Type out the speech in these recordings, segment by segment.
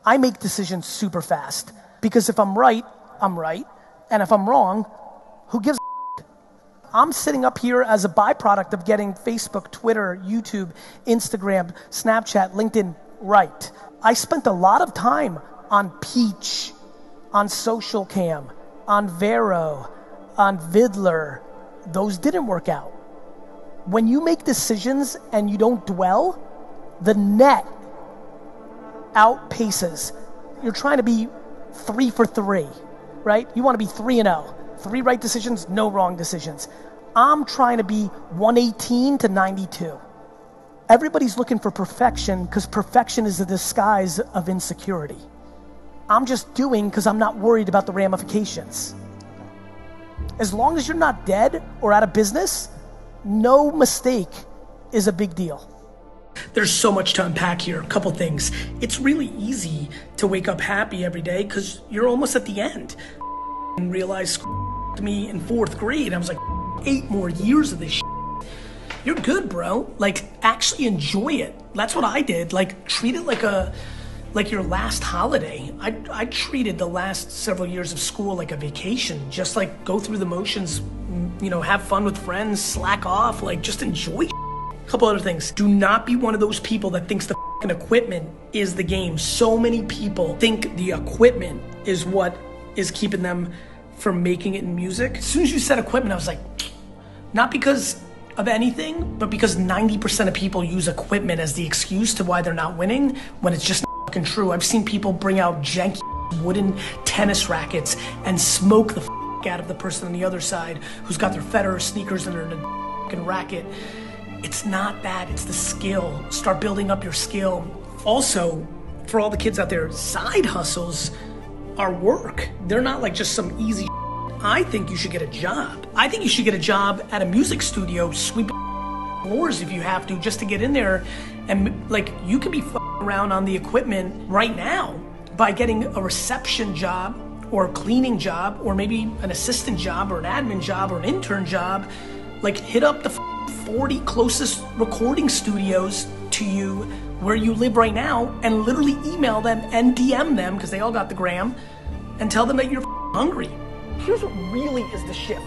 I make decisions super fast because if I'm right, I'm right. And if I'm wrong, who gives a shit? I'm sitting up here as a byproduct of getting Facebook, Twitter, YouTube, Instagram, Snapchat, LinkedIn right. I spent a lot of time on Peach, on Social Cam, on Vero, on Vidler. Those didn't work out. When you make decisions and you don't dwell, the net outpaces. You're trying to be 3 for 3, right? You want to be 3-0. 3 right decisions, no wrong decisions. I'm trying to be 118 to 92. Everybody's looking for perfection because perfection is a disguise of insecurity. I'm just doing because I'm not worried about the ramifications. As long as you're not dead or out of business, no mistake is a big deal. There's so much to unpack here. A couple things. It's really easy to wake up happy every day because you're almost at the end. And realize me in 4th grade. I was like, 8 more years of this shit. You're good, bro. Like, actually enjoy it. That's what I did. Like, treat it like your last holiday. I treated the last several years of school like a vacation. Just like go through the motions, you know, have fun with friends, slack off, like just enjoy. A couple other things. Do not be one of those people that thinks the fucking equipment is the game. So many people think the equipment is what is keeping them from making it in music. As soon as you said equipment, I was like, not because of anything, but because 90% of people use equipment as the excuse to why they're not winning when it's just not fucking true. I've seen people bring out janky wooden tennis rackets and smoke the out of the person on the other side who's got their Federer sneakers and their fucking racket. It's not that, it's the skill. Start building up your skill. Also, for all the kids out there, side hustles are work. They're not like just some easy. I think you should get a job. I think you should get a job at a music studio, sweeping floors if you have to, just to get in there. And like, you could be around on the equipment right now by getting a reception job or a cleaning job or maybe an assistant job or an admin job or an intern job. Like, hit up the 40 closest recording studios to you where you live right now and literally email them and DM them, because they all got the gram, and tell them that you're hungry. Here's what really is the shift.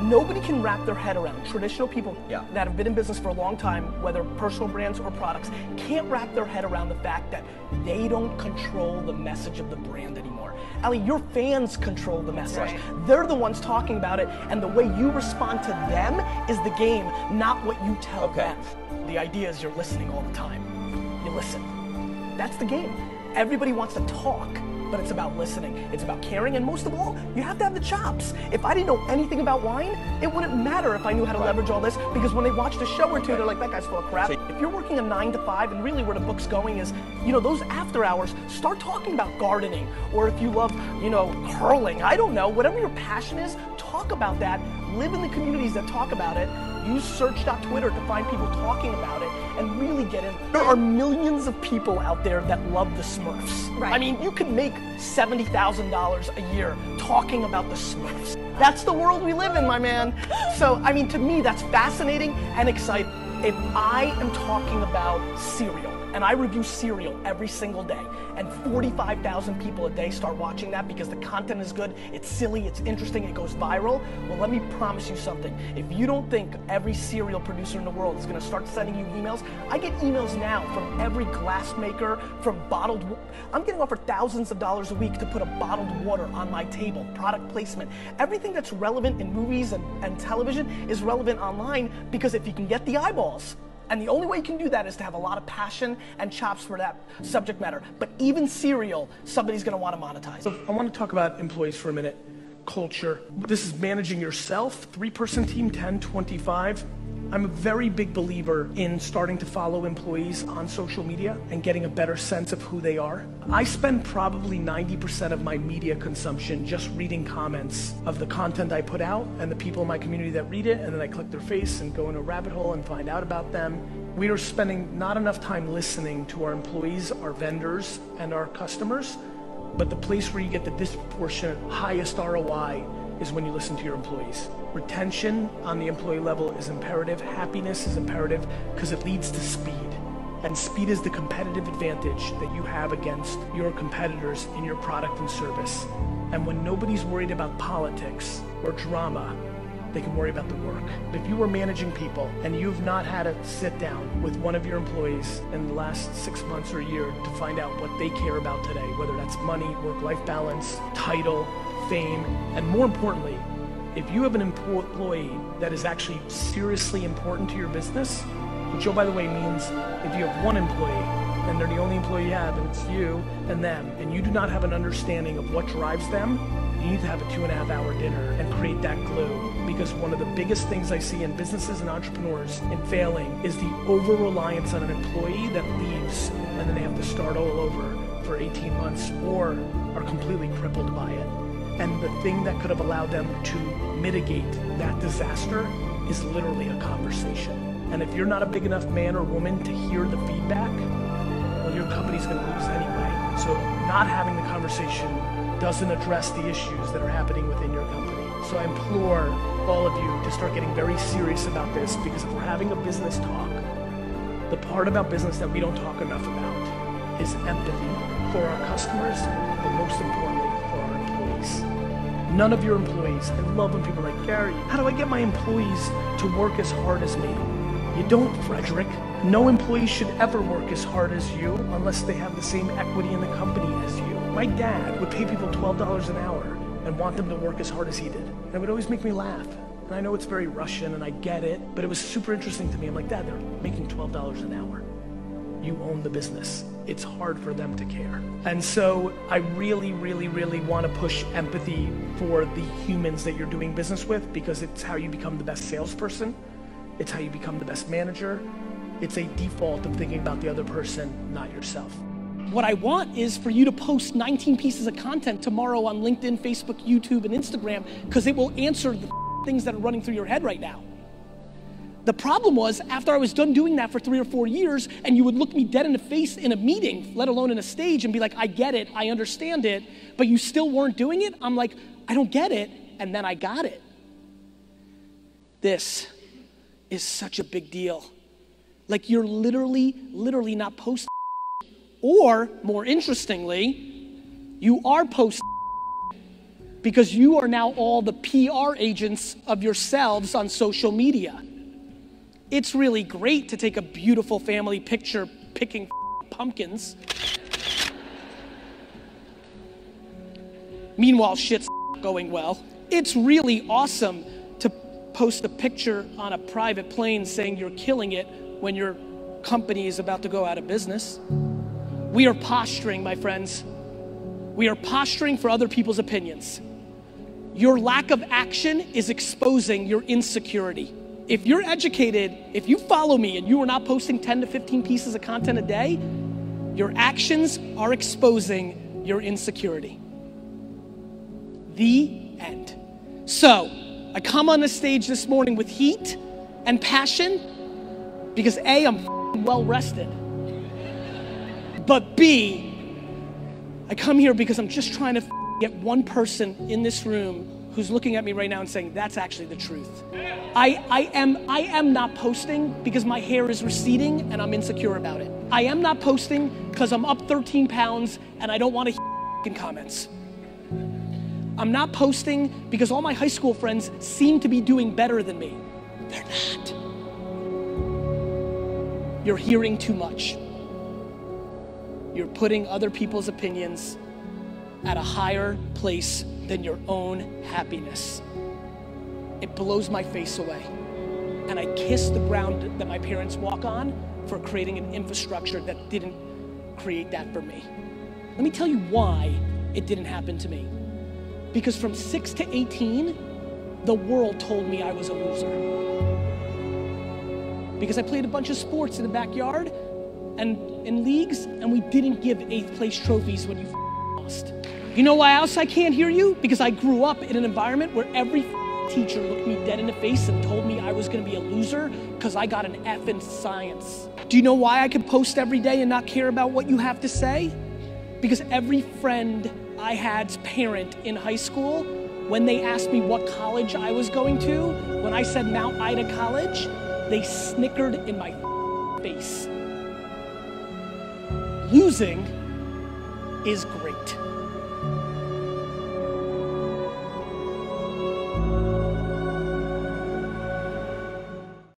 Nobody can wrap their head around, traditional people that have been in business for a long time, whether personal brands or products, can't wrap their head around the fact that they don't control the message of the brand anymore. Ali, your fans control the message. Right. They're the ones talking about it, and the way you respond to them is the game, not what you tell them. The idea is you're listening all the time. You listen. That's the game. Everybody wants to talk, but it's about listening. It's about caring, and most of all, you have to have the chops. If I didn't know anything about wine, it wouldn't matter if I knew how to leverage all this, because when they watched a show or two, they're like, that guy's full of crap. If you're working a 9 to 5, and really where the book's going is, you know, those after hours, start talking about gardening, or if you love, you know, curling, I don't know, whatever your passion is, talk about that. Live in the communities that talk about it. Use search.twitter to find people talking about it and really get in. There are millions of people out there that love the Smurfs. Right. I mean, you could make $70,000 a year talking about the Smurfs. That's the world we live in, my man. So, I mean, to me, that's fascinating and exciting. If I am talking about cereal, and I review cereal every single day, and 45,000 people a day start watching that because the content is good, it's silly, it's interesting, it goes viral, well, let me promise you something. If you don't think every cereal producer in the world is gonna start sending you emails, I get emails now from every glass maker, from bottled, I'm getting offered thousands of dollars a week to put a bottled water on my table, product placement. Everything that's relevant in movies and television is relevant online, because if you can get the eyeballs, and the only way you can do that is to have a lot of passion and chops for that subject matter. But even cereal, somebody's gonna wanna monetize. So I wanna talk about employees for a minute. Culture. This is managing yourself, 3-person team, 10, 25. I'm a very big believer in starting to follow employees on social media and getting a better sense of who they are. I spend probably 90% of my media consumption just reading comments of the content I put out and the people in my community that read it, and then I click their face and go in a rabbit hole and find out about them. We are spending not enough time listening to our employees, our vendors, and our customers, but the place where you get the disproportionate highest ROI is when you listen to your employees. Retention on the employee level is imperative. Happiness is imperative because it leads to speed. And speed is the competitive advantage that you have against your competitors in your product and service. And when nobody's worried about politics or drama, they can worry about the work. If you were managing people and you've not had a sit down with one of your employees in the last 6 months or a year to find out what they care about today, whether that's money, work-life balance, title, fame, and more importantly, if you have an employee that is actually seriously important to your business, which, oh, by the way, means if you have one employee and they're the only employee you have and it's you and them, and you do not have an understanding of what drives them, you need to have a 2.5-hour dinner and create that glue. Because one of the biggest things I see in businesses and entrepreneurs in failing is the over-reliance on an employee that leaves and then they have to start all over for 18 months or are completely crippled by it. And the thing that could have allowed them to mitigate that disaster is literally a conversation. And if you're not a big enough man or woman to hear the feedback, well, your company's going to lose anyway. So not having the conversation doesn't address the issues that are happening within your company. So I implore all of you to start getting very serious about this, because if we're having a business talk, the part about business that we don't talk enough about is empathy for our customers, but most importantly, for our employees. None of your employees, I love when people are like, Gary, how do I get my employees to work as hard as me? You don't, Frederick. No employee should ever work as hard as you unless they have the same equity in the company as you. My dad would pay people $12 an hour and want them to work as hard as he did. It would always make me laugh. And I know it's very Russian and I get it, but it was super interesting to me. I'm like, Dad, they're making $12 an hour. You own the business. It's hard for them to care. And so I really, really, really want to push empathy for the humans that you're doing business with, because it's how you become the best salesperson. It's how you become the best manager. It's a default of thinking about the other person, not yourself. What I want is for you to post 19 pieces of content tomorrow on LinkedIn, Facebook, YouTube, and Instagram, because it will answer the things that are running through your head right now. The problem was, after I was done doing that for 3 or 4 years, and you would look me dead in the face in a meeting, let alone in a stage, and be like, I get it, I understand it, but you still weren't doing it, I'm like, I don't get it, and then I got it. This is such a big deal. Like, you're literally not posting. Or, more interestingly, you are posting because you are now all the PR agents of yourselves on social media. It's really great to take a beautiful family picture picking pumpkins. Meanwhile, shit's going well. It's really awesome to post a picture on a private plane saying you're killing it when your company is about to go out of business. We are posturing, my friends. We are posturing for other people's opinions. Your lack of action is exposing your insecurity. If you're educated, if you follow me and you are not posting 10 to 15 pieces of content a day, your actions are exposing your insecurity. The end. So, I come on the stage this morning with heat and passion because A, I'm well rested. But B, I come here because I'm just trying to get one person in this room who's looking at me right now and saying, that's actually the truth. I am not posting because my hair is receding and I'm insecure about it. I am not posting because I'm up 13 pounds and I don't want to in comments. I'm not posting because all my high school friends seem to be doing better than me. They're not. You're hearing too much. You're putting other people's opinions at a higher place than your own happiness. It blows my face away. And I kiss the ground that my parents walk on for creating an infrastructure that didn't create that for me. Let me tell you why it didn't happen to me. Because from 6 to 18, the world told me I was a loser. Because I played a bunch of sports in the backyard and in leagues, and we didn't give 8th place trophies when you lost. You know why else I can't hear you? Because I grew up in an environment where every teacher looked me dead in the face and told me I was gonna be a loser because I got an F in science. Do you know why I can post every day and not care about what you have to say? Because every friend I had's parent in high school, when they asked me what college I was going to, when I said Mount Ida College, they snickered in my face. losing is great.